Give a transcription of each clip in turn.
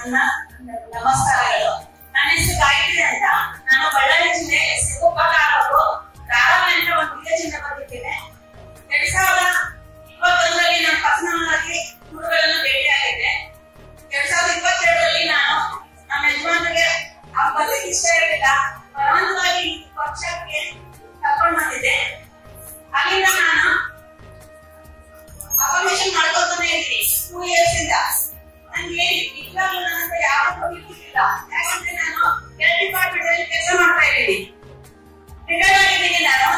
ನನ್ನ ನಮಸ್ಕಾರಗಳು. ನನ್ನ ಹೆಸರು ಗಾಯತ್ರಿ ಅಂತ. ನಾನು ಬಳ್ಳಾರಿ ಜಿಲ್ಲೆ ಸಿರುಗುಪ್ಪ ತಾಲೂಕು ರಾಘವ ಅಂತ ಒಂದು ವಿಲೇಜಿಂದ ಬಂದಿದ್ದೇನೆ. 2021ರಲ್ಲಿ ನಾನು ಪರ್ಸನಲ್ ಆಗಿ ಗುರುಗಳನ್ನು ಭೇಟಿಯಾಗಿದ್ದೆ. 2022ರಲ್ಲಿ ನಾನು ನಮ್ಮ ಯಜಮಾನರಿಗೆ ಬರ್ಲಿಕ್ಕೆ ಇಷ್ಟ ಇರಲಿಲ್ಲ, ಬಲವಂತವಾಗಿ ಪಕ್ಷಕ್ಕೆ ಕರ್ಕೊಂಡು ಬಂದಿದ್ದೆ. ಅಲ್ಲಿಂದ ನಾನು ಅಫರ್ಮೇಷನ್ ಮಾಡ್ಕೊತಾನೆ ಇದ್ದೀನಿ 2 years ಇಂದ. ನನಗೆ ಇವಾಗಲೂ ನನ್ನ ಹತ್ರ ಯಾವತ್ತೂ ಇರ್ಲಿಲ್ಲ, ಯಾಕಂದ್ರೆ ನಾನು ಹೆಲ್ತ್ ಡಿಪಾರ್ಟ್ಮೆಂಟ್ ಅಲ್ಲಿ ಕೆಲಸ ಮಾಡ್ತಾ ಇದ್ದೀನಿ, ರಿಟೈರ್ಡ್ ಆಗಿದ್ದೀನಿ. ನಾನು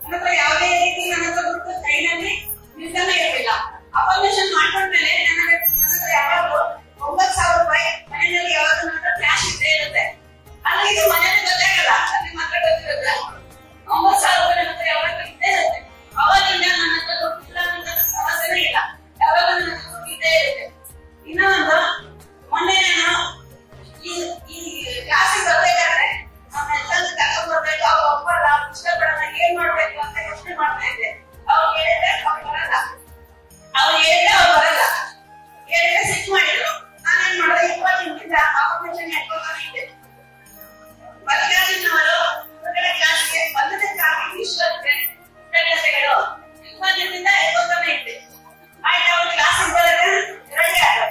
ನನ್ನ ಹತ್ರ ಯಾವುದೇ ರೀತಿ ನನ್ನ ಹತ್ರ ದುಡ್ಡು ಕೈನಲ್ಲಿ ನಿಲ್ತಾನೆ ಇರಲಿಲ್ಲ. ಅಫರ್ಮೇಷನ್ ಮಾಡ್ಕೊಂಡ್ಮೇಲೆ ನನ್ನ ಹತ್ರ ಯಾವಾಗಲೂ 9,000 ರೂಪಾಯಿ ಮನೆಯಲ್ಲಿ ಯಾವಾಗಲೂ ನನ್ನ ಹತ್ರ ಕ್ಯಾಶ್ ಇದ್ದೇ ಇರುತ್ತೆ. ಅಲ್ಲಿ ಇದು ಮನೆಯಲ್ಲಿ ಗೊತ್ತಾಗಲ್ಲ, ಅಲ್ಲಿ ಮಾತ್ರ ಗೊತ್ತಿರುತ್ತೆ. 9,000 ರೂಪಾಯಿ ನನ್ನ ಹತ್ರ ಯಾವಾಗಲೂ ಇದ್ದೇ ಇರುತ್ತೆ. ಅವಾಗಿಂದ ನನ್ನ ಹತ್ರ ದುಡ್ಡು ಇಲ್ಲ ಅಂತ ಸಮಸ್ಯೆನೇ ಇಲ್ಲ, ಯಾವಾಗಲೂ ನನ್ನ ಹತ್ರ ದುಡ್ಡು ಇದ್ದೇ ಇರುತ್ತೆ. ಇನ್ನೊಂದು, ಮೊನ್ನೆ ನಾನು ಈ ಕ್ಲಾಸಿಗೆ ಬರ್ಬೇಕಾದ್ರೆ ನಮ್ಮ ಹೆಲ್ತ್ ಕರ್ಕೊಂಡು ಬರ್ಬೇಕು, ಅವ್ರು ಒಪ್ಪಲ್ಲ, ಇಷ್ಟಪಡಲ್ಲ, ಏನ್ ಮಾಡ್ಬೇಕು ಅಂತ ಯೋಚನೆ ಮಾಡ್ತಾ ಇದ್ದೆ. ಅವ್ರು ಹೇಳಿದ್ರೆ ಅವ್ರು ಬರಲ್ಲ, ಅವ್ರು ಹೇಳಿದ್ರೆ ಅವ್ರು ಬರಲ್ಲ, ಹೇಳಿದ್ರೆ ಸಿಕ್ ಮಾಡಿದ್ರು. ನಾನೇನ್ ಮಾಡಿದೆ, 20 ನಿಮಿಷ ಅಫರ್ಮೇಷನ್ ಹೇಳ್ಕೊತಾನೆ ಇದ್ದೆ. ಮಲ್ಲಿಕಾರ್ಜುನವರು ಹೊರಗಡೆ ಕ್ಲಾಸ್ಗೆ ಬಂದದಕ್ಕಾಗಿ ವಿಶ್ವಕ್ಕೆ ಕೃತಜ್ಞತೆಗಳು. 20 ನಿಮಿಷದಿಂದ ಹೇಳ್ಕೊತಾನೆ ಇದ್ದೆ. ಆಯ್ತು, ಅವ್ರು ಕ್ಲಾಸಿಗೆ ಬರೋಕೆ ರೆಡಿ ಆದ್ರು.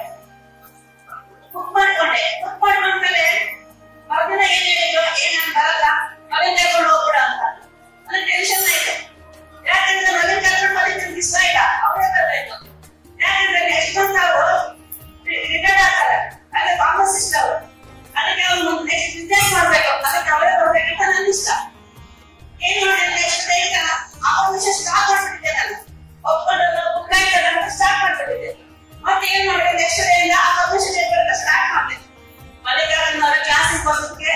ಬುಕ್ ಮಾಡ್ಕೊಂಡೆ. ಬುಕ್ ಮಾಡ್ಕೊಂಡ್ಮೇಲೆ ಮಗನ ಏನ್ ಹೇಳಿದ್ರು, ನಾನು ಬರಲ್ಲ, ಮಗನ್ ಕರ್ಕೊಂಡು ಹೋಗ್ಬಿಡ ಅಂತ. ನನಗೆ ಟೆನ್ಷನ್ ಆಯ್ತು, ಯಾಕಂದ್ರೆ ಮಗನ್ ಕರ್ಕೊಂಡು ಬಂದಿದ್ದು ನನಗೆ ಇಷ್ಟ ಇಲ್ಲ, ಅವರೇ ಬರಬೇಕು. ಯಾಕಂದ್ರೆ ನೆಕ್ಸ್ಟ್ ಮಂತ್ ಅವರು ರಿಟೈರ್ಡ್ ಆಗ್ತಾರೆ, ಅದೇ ಫಾರ್ಮಸಿಸ್ಟ್ ಅವರು. ಅದಕ್ಕೆ ಅವ್ರು ನೆಕ್ಸ್ಟ್ ಬಿಸ್ನೆಸ್ ಮಾಡ್ಬೇಕು, ಅದಕ್ಕೆ ಅವರೇ ಬರ್ಬೇಕಂತ ನನ್ನ ಇಷ್ಟ. ಏನ್ ಮಾಡಿದ್ರೆ ನೆಕ್ಸ್ಟ್ ಡೇ ಅಫರ್ಮೇಷನ್ ಸ್ಟಾರ್ಟ್ ಮಾಡ್ಬಿಟ್ಟಿದ್ದೆ. ನಾನು ಒಪ್ಕೊಂಡು ಬುಕ್ ಆಯ್ತು ಸ್ಟಾರ್ಟ್ ಮಾಡ್ಬಿಟ್ಟಿದ್ದೆ. ಮತ್ತೆ ಏನ್ ಮಾಡಿದ್ರೆ ನೆಕ್ಸ್ಟ್ ಡೇ ಇಂದ ಅಫರ್ಮೇಷನ್ ಹೇಳ್ಕೊಳಕ್ಕೆ ಸ್ಟಾರ್ಟ್ ಮಾಡಿದೆ. ಮಲ್ಲಿಕಾರ್ಜುನವರ ಕ್ಲಾಸಿಗೆ ಬಂದಕ್ಕೆ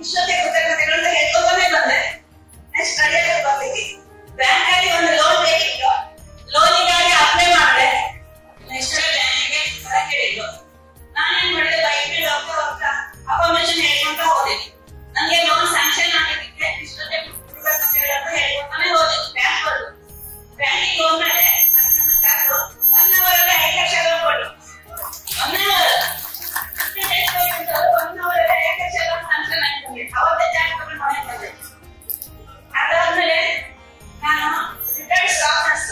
ಇಷ್ಟೊತ್ತಿಗೆ ಕೃತಜ್ಞತೆಗಳನ್ನ ಹೇಳ್ಕೊತಾನೆ ಬಂದೆ. ನೆಕ್ಸ್ಟ್ ಸ್ಟಡಿಯಾಗಿ ಬಂದಿದ್ದೆ. ಬ್ಯಾಂಕ್ ಅಲ್ಲಿ ಒಂದು ಲೋನ್ ಬೇಕಿತ್ತು, ಲೋನಿಗಾಗಿ ಅಪ್ಲೈ ಮಾಡಿದೆ. ನೆಕ್ಸ್ಟ್ ಬ್ಯಾಂಕಿಗೆ ಬರಕ್ಕೆ ಹೇಳಿದ್ರು. ನಾನೇನ್ ಮಾಡಿದೆ, ಬೈಕ್ ಮೇಲೆ ಹೋಗ್ತಾ ಹೋಗ್ತಾ ಅಫರ್ಮೇಷನ್ ಹೇಳ್ಕೊಂತ ಹೋದೆ. ನನಗೆ ಲೋನ್ ಸ್ಯಾಂಕ್ಷನ್ ಆಗಿದ್ದಕ್ಕೆ ಇಷ್ಟೊತ್ತಿಗೆ ಕೃತಜ್ಞತೆಗಳನ್ನ ಹೇಳ್ಕೊತಾನೆ ಹೋದೆ. ಬ್ಯಾಂಕಿಗೆ ಹೋದ್ಮೇಲೆ ನನ್ನ ಕರೆದು 1 hour ಅಲ್ಲಿ 5 ಲಕ್ಷ ಲೋನ್ ಕೊಟ್ಟು 1 hour 1 hour ಅಲ್ಲಿ 5 ಲಕ್ಷ ಲೋನ್ ಸ್ಯಾಂಕ್ಷನ್ ಆಗಿದೆ. ಅವತ್ತೇ ಜಾಕ್ ತಗೊಂಡು ಮನೆಗೆ ಬಂದೆ. ಅದಾದ್ಮೇಲೆ ನಾನು ರಿಟೈರ್ಡ್ ಸ್ಟಾಫ್ ನರ್ಸ್.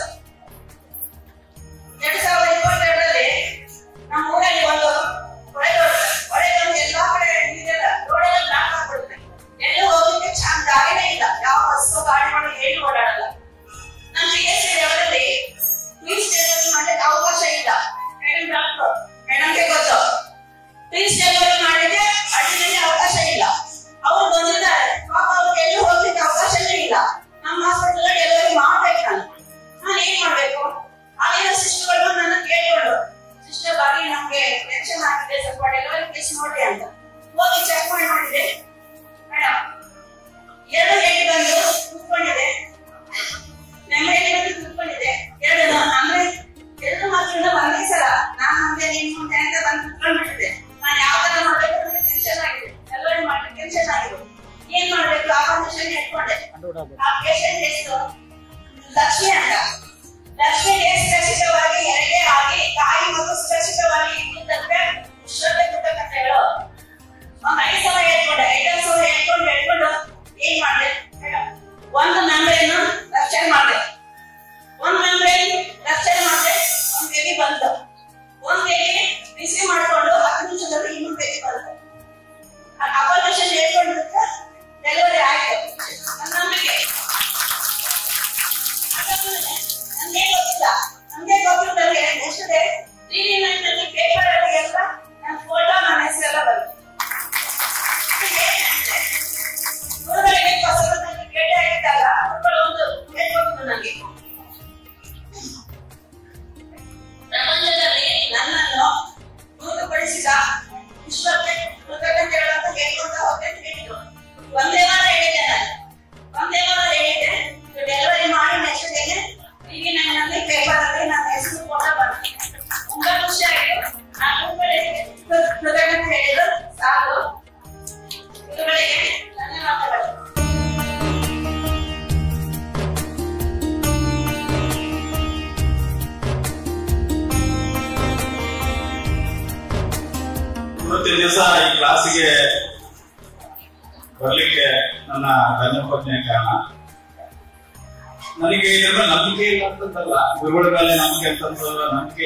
2022ರಲ್ಲಿ ನಮ್ಮ ಊರಲ್ಲಿ ಒಂದು ಹೊಳೆದೊಂದು ಎಲ್ಲಾ ಕಡೆ ಇದೆಲ್ಲ ರೋಡೆಲ್ಲ ಬ್ಲಾಕ್ ಆಗ್ಬಿಡುತ್ತೆ. ಎಲ್ಲೂ ಹೋಗ್ಲಿಕ್ಕೆ ಚೆನ್ನಾಗಿ ದಾರಿನೇ ಇಲ್ಲ, ಯಾವ ಬಸ್ಸು ಗಾಡಿಗಳು ಏನು ಓಡಾಡಲ್ಲ. ನಮ್ಮ PSC ಲೆವೆಲಲ್ಲಿ ಪ್ಲೀಸ್ ಡೆಲಿವರಿ ಮಾಡಲಿಕ್ಕೆ ಅವಕಾಶ ಇಲ್ಲ. ಮೇಡಮ್ಗೆ ಗೊತ್ತು, ಪ್ಲೀಸ್ ಡೆಲಿವರಿ ಮಾಡಲಿಕ್ಕೆ ಅಡಿಯಲ್ಲಿ ಅವಕಾಶ ಇಲ್ಲ. ಅವ್ರು ಬಂದಿದ್ದಾರೆ, ಪಾಪ ಅವ್ರಿಗೆ ಎಲ್ಲೂ ಹೋಗ್ಲಿಕ್ಕೆ ಅವಕಾಶನೇ ಇಲ್ಲ. ನಮ್ಮ ಹಾಸ್ಪಿಟಲ್ ಡೆಲಿವರಿ ಮಾಡ್ಬೇಕು. ನಾನು ಏನ್ ಮಾಡ್ಬೇಕು? ಅಲ್ಲಿನ ಸಿಸ್ಟರ್ಗಳು ನನ್ನ ಕೇಳ್ಕೊಂಡು, ಸಿಸ್ಟರ್ ಬಾಗಿ ನಮ್ಗೆ ಟೆನ್ಷನ್ ಆಗಿದೆ, ಸ್ವಲ್ಪ ಡೆಲಿವರಿ ಪ್ಲೀಸ್ ನೋಡಿ ಅಂತ ಹೋಗಿ ಚೆಕ್ ಮಾಡಿ ನೋಡಿದೆ. ಮೇಡಮ್ 2 ಹೇಗೆ ಬಂದು ಕೂತ್ಕೊಂಡಿದೆ, ನೆಮ್ಮದಿ ಬಂದು ಕೂತ್ಕೊಂಡಿದೆ. 2 ಅಂದ್ರೆ 2 ಮಾತ್ರ ಒಂದೇ ಸಲ ನಾನು ಮುಂದೆ ನೀನ್ ಮುಂದೆ ಅಂತ ಬಂದು ಕೂತ್ಕೊಂಡ್ಬಿಟ್ಟಿದೆ. ನಾನು ಯಾವ ತರ ಮಾಡ್ಬೇಕು ನನಗೆ ಟೆನ್ಷನ್ ಆಗಿದೆ, ಡೆಲಿವರಿ ಮಾಡ್ಲಿಕ್ಕೆ ಟೆನ್ಷನ್ ಆಗಿದೆ. ಏನ್ ಮಾಡ್ಬೇಕು? ಅಫರ್ಮೇಷನ್ ಹೇಳ್ಕೊಂಡೆ. ಆ ಪೇಷಂಟ್ ಹೆಸರು ಲಕ್ಷ್ಮಿ ಅಂತ. ಲಕ್ಷ್ಮಿಗೆ ಸುರಕ್ಷಿತವಾಗಿ ಹೆರಿಗೆ ಆಗಿ ತಾಯಿ ಮಗು ಸುರಕ್ಷಿತವಾಗಿ ಇದ್ದಿದ್ದಕ್ಕೆ ಶ್ರದ್ಧೆ ಕೃತಜ್ಞತೆಗಳು. ಒಂದು 5 ಸಲ ಹೇಳ್ಕೊಂಡೆ. 5 ಸಲ ಹೇಳ್ಕೊಂಡು ಏನ್ ಮಾಡಿದೆ ಮೇಡಮ್, ಒಂದು ಮೆಂಬ್ರೇನ್ ರಕ್ಷಣೆ ಮಾಡಿದೆ. ಒಂದು ಮೆಂಬ್ರೇನ್ ರಕ್ಷಣೆ ಮಾಡಿದೆ. ಒಂದು ಬೇಬಿ ಬಂತು. ಒಂದು ಬೇಬಿ ರಿಸೀವ್ ಮಾಡ್ಕೊಂಡು 10 ನಿಮಿಷದಲ್ಲಿ ಇನ್ನೊಂದು ಬೇಬಿ ಬಂತು. ಅಫರ್ಮೇಷನ್ ಹೇಳ್ಕೊಂಡ್ರೆ ಡೆಲಿವರಿ ಆಯ್ತು. ನನ್ನ ನಂಬಿಕೆ. ನನ್ಗೆ ಗೊತ್ತಿಲ್ಲ, ನೆಕ್ಸ್ಟ್ ಡೇ 3D9 ಪೇಪರ್ ಅಲ್ಲಿ ಎಲ್ಲ ನನ್ನ ಫೋಟೋ, ನನ್ನ ಹೆಸರೆಲ್ಲ ಬಂತು. ಗುರುಗಳಿಗೆ ಹೊಸದಾಗಿ ಭೇಟಿ ಆಗಿದ್ದಾಗ ಒಂದು ಹೇಳ್ಕೊಟ್ಟು ನನಗೆ, ಪ್ರಪಂಚದಲ್ಲಿ ನನ್ನನ್ನು ಗುರುತುಪಡಿಸಿದ ವಿಶ್ವಕ್ಕೆ ಕೃತಜ್ಞತೆಗಳಂತ ಹೇಳ್ಕೊಂತ ಹೋಗ್ಬೇಕು ಹೇಳಿದ್ರು. ಒಂದೇ ವಾರ ಹೇಳಿದ್ದೆ. ಡೆಲಿವರಿ ಮಾಡಿ ನೆಕ್ಸ್ಟ್ ಡೇನೆ 3D9 ಪೇಪರ್ ಅಲ್ಲಿ ನನ್ನ ಹೆಸರು ಫೋಟೋ ಬಂತು. ತುಂಬಾ ಖುಷಿ ಆಯ್ತು. ಇವತ್ತಿನ ದಿವಸ ಈ ಕ್ಲಾಸಿಗೆ ಬರ್ಲಿಕ್ಕೆ ನನ್ನ ಧನ್ಯಪತ್ನಿಯ ಕಾರಣ. ನನಗೆ ಇದ್ರ ಮೇಲೆ ನಂಬಿಕೆ ಇಲ್ಲ ಅಂತಂದಲ್ಲ, ಗುರುಗಳ ಮೇಲೆ ನಂಬಿಕೆ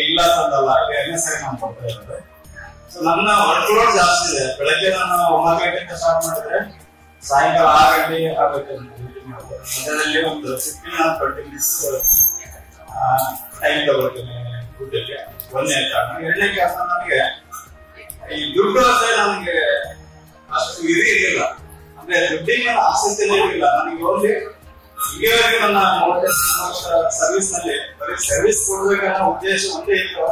ಇಲ್ಲ ಅಂತಂದಲ್ಲ, ಎರಡನೇ ಸಾರಿ ನಾನು ಕೊಡ್ತಾ ಇರೋದು. ಸೊ ನನ್ನ ವರ್ಕ್ ಲೋಡ್ ಜಾಸ್ತಿ ಇದೆ. ಬೆಳಗ್ಗೆ ನಾನು 9 ಗಂಟೆಗೆ ಸ್ಟಾರ್ಟ್ ಮಾಡಿದ್ರೆ ಸಾಯಂಕಾಲ 6 ಗಂಟೆಗೆ ಆಗಬೇಕು. ಮಧ್ಯದಲ್ಲಿ ಒಂದು 15-20 ಮಿನಿಟ್ಸ್ ಟೈಮ್ ತಗೊಳ್ತೀನಿ ಊಟಕ್ಕೆ. ಒಂದನೇ ಕಾರಣ. ಎರಡನೇ ಕಾರಣ, ನನಗೆ ಈ ದುಡ್ಡು ಅಂದ್ರೆ ನನಗೆ ಅಷ್ಟು ಇರಲಿಲ್ಲ. ಅಂದ್ರೆ ದುಡ್ಡಿನ ಆಸಕ್ತಿನೇ ಇರಲಿಲ್ಲ ನನಗೆ. ಓನ್ಲಿ ಈಗವರೆಗೆ ನನ್ನ ಸರ್ವಿಸ್ ನಲ್ಲಿ ಬರೀ ಸರ್ವಿಸ್ ಕೊಡ್ಬೇಕನ್ನೋ ಉದ್ದೇಶ ಒಂದೇ ಇತ್ತು.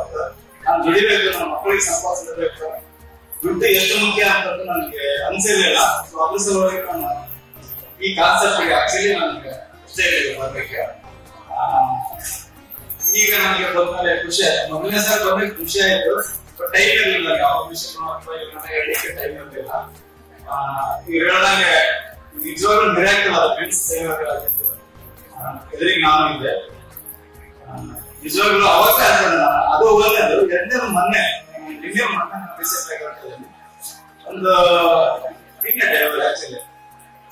ನಾನು ದುಡಿಬೇಕು, ನನ್ನ ಮಕ್ಕಳಿಗೆ ಸಂಪಾದಿಸಬೇಕು, ದುಡ್ಡು ಎಷ್ಟು ಮುಖ್ಯ ಅಂತಂದು ನನಗೆ ಅನ್ಸಿರ್ಲಿಲ್ಲ. ಸೊ ಅದ್ರ ಸಲುವಾಗಿ ನಾನು ಈ ಕಾನ್ಸೆಪ್ಟ್ ಆಕ್ಚುಲಿ ನನಗೆ ಇಷ್ಟೇ ಬರ್ಲಿಕ್ಕೆ. ಈಗ ನನಗೆ ಬಂದ್ಮೇಲೆ ಖುಷಿ ಆಯ್ತು. ಮೊದಲನೇ ಸಾರಿ ಬಂದ್ರೆ ಖುಷಿ ಆಯ್ತು. ಟೈಮ್ ಇರಲಿಲ್ಲ, ಯಾವ ವಿಷಯ ಹೇಳಲಿಕ್ಕೆ ಟೈಮ್ ಇರಲಿಲ್ಲ. ಈಗ ಹೇಳಿದಂಗೆ ನಿಜವಾಗ್ಲೂ ಮಿರಾಕಲ್ ಅದು ಫ್ರೆಂಡ್ಸ್ ಸೇವೆಗಳಾಗಿತ್ತು. ಎದುರಿಗೆ ನಾನು ಇದ್ದೆ. ನಿಜವಾಗ್ಲೂ ಅವಕಾಶ ಅದು ಒಳ್ಳೆಯದು. ಎರಡನೇದು ಮೊನ್ನೆ ರೀಸೆಂಟ್ ಆಗಿ ಒಂದು ಡೆಲಿವರಿ ಆಕ್ಚುಲಿ.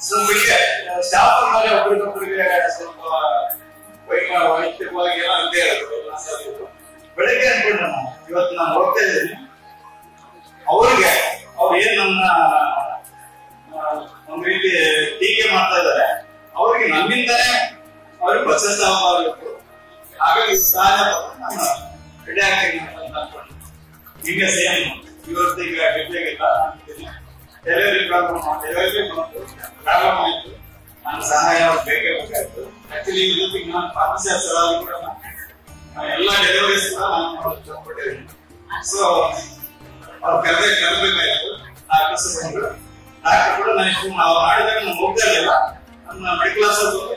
ಸೊ ಹೀಗೆ ಸ್ಟಾಫ್ ಮೇಲೆ ಒಬ್ಬರಿಗೊಬ್ಬರಿಗೆ ಸ್ವಲ್ಪ ವೈಯಕ್ತಿಕವಾಗಿ ಎಲ್ಲ ಇದ್ದೇ ಇರೋದು. ಬೆಳಗ್ಗೆ ಅನ್ಕೊಂಡೆ ನಾನು, ಇವತ್ತು ನಾನು ಹೋಗ್ತಾ ಇದ್ದೀನಿ, ಅವ್ರಿಗೆ ಅವ್ರು ಏನ್ ನನ್ನ ಒಂದ್ ರೀತಿ ಟೀಕೆ ಮಾಡ್ತಾ ಇದ್ದಾರೆ, ಅವ್ರಿಗೆ ನನ್ನಿಂದಾನೇ ಅವ್ರಿಗೆ ಪಶ್ಚಾತ್ತಾಪ ಆಗಬೇಕು. ಹಾಗಾಗಿ ನಾನು ರೆಡಿ ಆಗ್ತೀನಿ ಅಂತ ಅನ್ಕೊಂಡು ಈಗ ಸೇಮ್ ಇವತ್ತು ಈಗ ಗೆಡ್ಡೆಗಿಲ್ಲ ಡೆಲಿವರಿ ಪ್ರಾಬ್ಲಮ್ ಆಯ್ತು. ನನ್ನ ಸಹಾಯ ಬೇಕೇ ಬೇಕಾಯ್ತು. ಆಕ್ಚುಲಿ ಇವತ್ತಿಗೆ ನಾನು ಫಾರ್ಮಸಿ ಸಲುವಾಗಿ ಕೂಡ ಎಲ್ಲ ಡೆಲಿವರೀಸ್ ಕೂಡ ನಾನು ಕೊಟ್ಟಿದ್ದೀನಿ. ಸೊ ಅವ್ರು ಕರೆಬೇಕಾಯ್ತು. ಡಾಕ್ಟರ್ ಕೂಡ ನನಗೆ ನಾವು ಮಾಡಿದಾಗ ನಾನು ಹೋಗ್ತಾ ಇರಲಿಲ್ಲ. ನನ್ನ ಮೆಡಿಕಲ್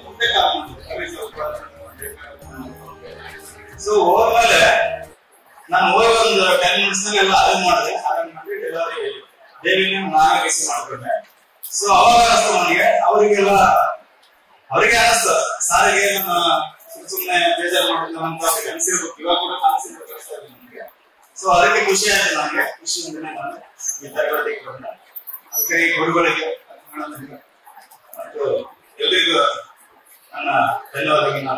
ಮುಂದೆ ಕಾಲ್ ಮಾಡಿದ್ರು. ಸೊ ಹೋದ್ಮೇಲೆ ನಾನು ಹೋಗಿ ಒಂದು 10 ಮಿನಿಟ್ಸ್ ನಲ್ಲಿ ಎಲ್ಲ ಅರೇಂಜ್ ಮಾಡಿದೆ. ಅರೇಂಜ್ ಮಾಡಿ ಡೆಲಿವರಿ ಡೇವಿನ ನಾನೇ ರಿಸೀವ್ ಮಾಡ್ಕೊಂಡೆ. ಸೊ ಅವಾಗ ಅನಿಸ್ತು ನನಗೆ, ಅವ್ರಿಗೆ ಅನಿಸ್ತು ಸಾರಿಗೆ ನನ್ನ ಸುಮ್ಮನೆ ಬೇಜಾರು ಮಾಡಿದ್ರು ಅಂತ ಅವ್ರಿಗೆ ಅನಿಸಿರ್ಬೇಕು. ಇವಾಗ ಕೂಡ ಅನಿಸಿರ್ಬೇಕು ನನಗೆ. ಸೊ ಅದಕ್ಕೆ ಖುಷಿ ಆಯ್ತು ನನಗೆ. ಖುಷಿಯಿಂದಲೇ ನಾನು ಈ ತರಗತಿಗೆ ಬಂದೆ. ಅದಕ್ಕೆ ಈ ಗುರುಗಳಿಗೆ ಮತ್ತು ಎಲ್ರಿಗೂ ನನ್ನ ಧನ್ಯವಾದಗಳನ್ನು.